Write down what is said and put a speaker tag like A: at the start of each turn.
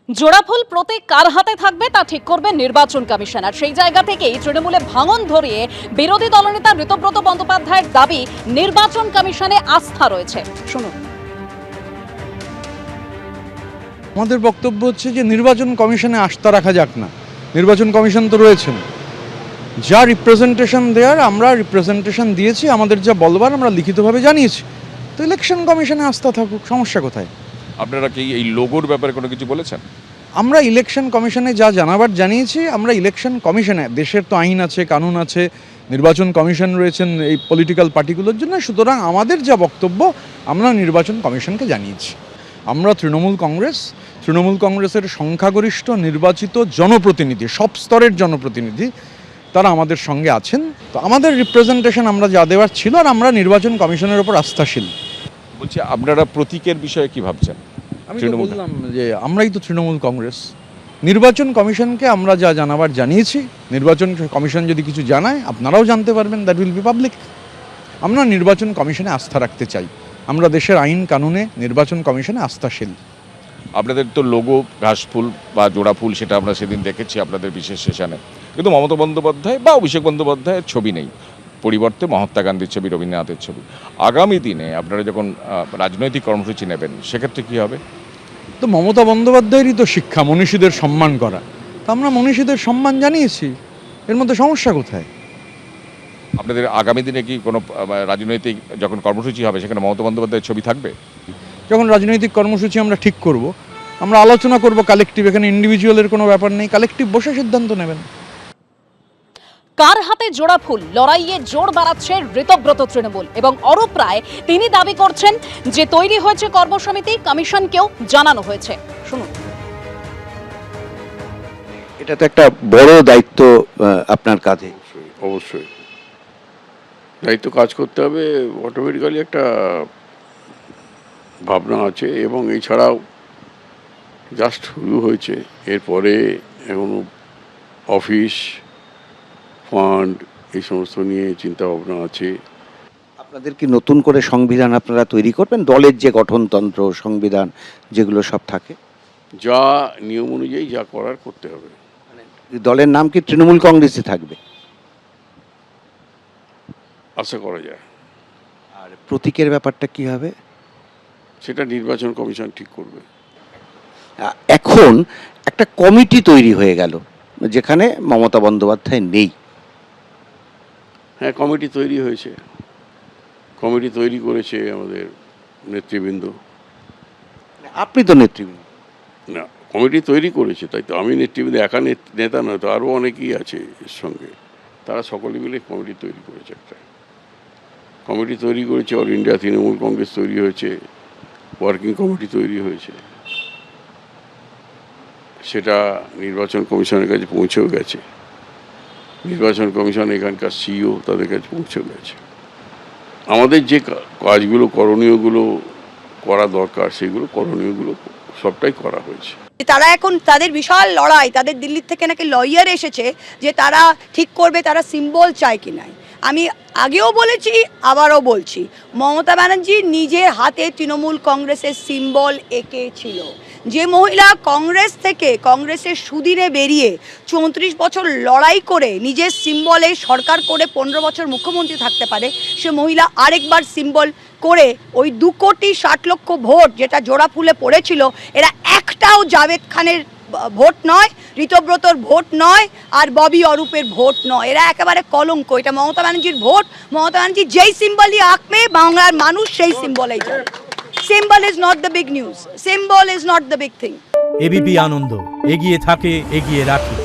A: জোড়াফুল প্রতীক কার হাতে থাকবে তা ঠিক করবে নির্বাচন কমিশন। আর সেই জায়গা থেকেই তৃণমূলে ভাঙন ধরিয়ে বিরোধী দলনেতা ঋতব্রত বন্দ্যোপাধ্যায়ের দাবি নির্বাচন কমিশনে আস্থা রয়েছে। শুনুন।
B: আমাদের বক্তব্য হচ্ছে যে নির্বাচন কমিশনে আস্থা রাখা যাক না। নির্বাচন কমিশন তো রয়েছেন, যা রিপ্রেজেন্টেশন দেওয়ার আমরা রিপ্রেজেন্টেশন দিয়েছি, আমাদের যা বলবার আমরা লিখিতভাবে জানিয়েছি। তো ইলেকশন কমিশনে আস্থা থাকুক, সমস্যা কোথায়?
C: আপনারা কি এই লোগোর ব্যাপারে কোনো কিছু বলেছেন?
B: আমরা ইলেকশন কমিশনে যা জানাবার জানিয়েছি। আমরা ইলেকশন কমিশনে, দেশের তো আইন আছে, কানুন আছে, নির্বাচন কমিশন রয়েছেন এই পলিটিক্যাল পার্টিগুলোর জন্য। সুতরাং আমাদের যা বক্তব্য আমরা নির্বাচন কমিশনকে জানিয়েছি। আমরা তৃণমূল কংগ্রেসের সংখ্যাগরিষ্ঠ নির্বাচিত জনপ্রতিনিধি, সব স্তরের জনপ্রতিনিধি, তারা আমাদের সঙ্গে আছেন। তো আমাদের রিপ্রেজেন্টেশন আমরা যা দেওয়ার ছিল, আর আমরা নির্বাচন কমিশনের ওপর আস্থাশীল।
C: বলছি, আপনারা প্রতীকের বিষয়ে কি ভাবছেন?
B: আমি তো বললাম যে আমরাই তো তৃণমূল কংগ্রেস। নির্বাচন কমিশনকে আমরা যা জানাবার জানিয়েছি। নির্বাচন কমিশন যদি কিছু জানায় আপনারাও জানতে পারবেন, দ্যাট উইল বি পাবলিক। আমরা নির্বাচন কমিশনে আস্থা রাখতে চাই। আমরা দেশের আইন কানুনে নির্বাচন কমিশনে আস্থাশীল।
C: আপনাদের তো লোগো ঘাসফুল বা জোড়া ফুল, সেটা আমরা সেদিন দেখেছি আপনাদের বিশেষ সেশনে, কিন্তু মমতা বন্দ্যোপাধ্যায় বা অভিষেক বন্দ্যোপাধ্যায়ের ছবি নেই, পরিবর্তে মহাত্মা গান্ধীর ছবি, রবীন্দ্রনাথের ছবি। আগামী দিনে আপনারা যখন রাজনৈতিক কর্মসূচি নেবেন, সেক্ষেত্রে কী হবে?
B: তো মমতা বন্দ্যোপাধ্যায়েরই তো শিক্ষা মনীষীদের সম্মান করা। তো আমরা মনীষীদের সম্মান জানিয়েছি, এর মধ্যে সমস্যা কোথায়?
C: আপনাদের আগামী দিনে কি কোনো রাজনৈতিক যখন কর্মসূচি হবে, সেখানে মমতা বন্দ্যোপাধ্যায়ের ছবি থাকবে?
B: যখন রাজনৈতিক কর্মসূচি আমরা ঠিক করব, আমরা আলোচনা করব কালেকটিভ। এখানে ইন্ডিভিজুয়ালের কোনো ব্যাপার নেই, কালেকটিভ বসে সিদ্ধান্ত নেবেন।
A: কার হাতে জোড়া ফুল লড়াইয়ে জোর বাড়াচ্ছে ঋতব্রত তৃণমূল এবং অরূপ রায়। তিনি দাবি করছেন যে তৈরি হয়েছে কর্মসমিতি, কমিশনকেও জানানো হয়েছে। শুনুন।
D: এটা তো একটা বড় দায়িত্ব আপনার কাঁধে।
E: অবশ্যই দায়িত্ব কাজ করতে হবে, অটোমেটিক্যালি একটা ভাবনা আছে। এবং এছাড়াও জাস্ট শুরু হয়েছে, এরপরে এখনো অফিস, ফান্ড, এই সমস্ত নিয়ে চিন্তা ভাবনা আছে।
D: আপনাদের কি নতুন করে সংবিধান আপনারা তৈরি করবেন? দলের যে গঠনতন্ত্র, সংবিধান যেগুলো সব থাকে,
E: যা নিয়ম অনুযায়ী যা করার করতে হবে।
D: দলের নাম কি তৃণমূল কংগ্রেসে থাকবে?
E: আশা করা যায়।
D: আর প্রতীকের ব্যাপারটা কি হবে?
E: সেটা নির্বাচন কমিশন ঠিক করবে।
D: এখন একটা কমিটি তৈরি হয়ে গেল যেখানে মমতা বন্দ্যোপাধ্যায় নেই।
E: হ্যাঁ, কমিটি তৈরি হয়েছে, কমিটি তৈরি করেছে আমাদের নেতৃবৃন্দ।
D: আপনি তো নেতৃবৃন্দ।
E: না, কমিটি তৈরি করেছে, তাই তো। আমি নেতৃবৃন্দ, একা নেতা নয় তো, আরও অনেকেই আছে এর সঙ্গে। তারা সকলে মিলে কমিটি তৈরি করেছে। একটা কমিটি তৈরি করেছে। অল ইন্ডিয়া তৃণমূল কংগ্রেস তৈরি হয়েছে, ওয়ার্কিং কমিটি তৈরি হয়েছে। সেটা নির্বাচন কমিশনের কাছে পৌঁছেও গেছে। নির্বাচন কমিশন এখানকার সিইও তাদের কাছে পৌঁছেও গেছে। আমাদের যে কাজগুলো, করণীয়গুলো করা দরকার, সেগুলো করণীয়গুলো সবটাই করা হয়েছে।
F: তারা এখন তাদের বিশাল লড়াই, তাদের দিল্লির থেকে নাকি লয়ার এসেছে যে তারা ঠিক করবে তারা সিম্বল চায় কি নাই। আমি আগেও বলেছি, আবারও বলছি, মমতা ব্যানার্জি নিজের হাতে তৃণমূল কংগ্রেসের সিম্বল এঁকেছিল। যে মহিলা কংগ্রেস থেকে, কংগ্রেসের সুদিনে বেরিয়ে 34 বছর লড়াই করে নিজের সিম্বলে সরকার করে 15 বছর মুখ্যমন্ত্রী থাকতে পারে, সে মহিলা আরেকবার সিম্বল করে ওই 2,60,00,000 ভোট যেটা জোড়া ফুলে পড়েছিল, এরা একটাও জাভেদ খানের ভোট নয়, ঋতব্রতর ভোট নয়, আর ববি অরূপের ভোট নয়। এরা একেবারে কলঙ্ক। এটা মমতা ব্যানার্জির ভোট। মমতা ব্যানার্জি যেই সিম্বলই আঁকবে, বাংলার মানুষ সেই সিম্বলেই যাবে। Symbol is not the big news, symbol is not the big thing.
G: ABP Ananda এগিয়ে থাকে, এগিয়ে রাখে।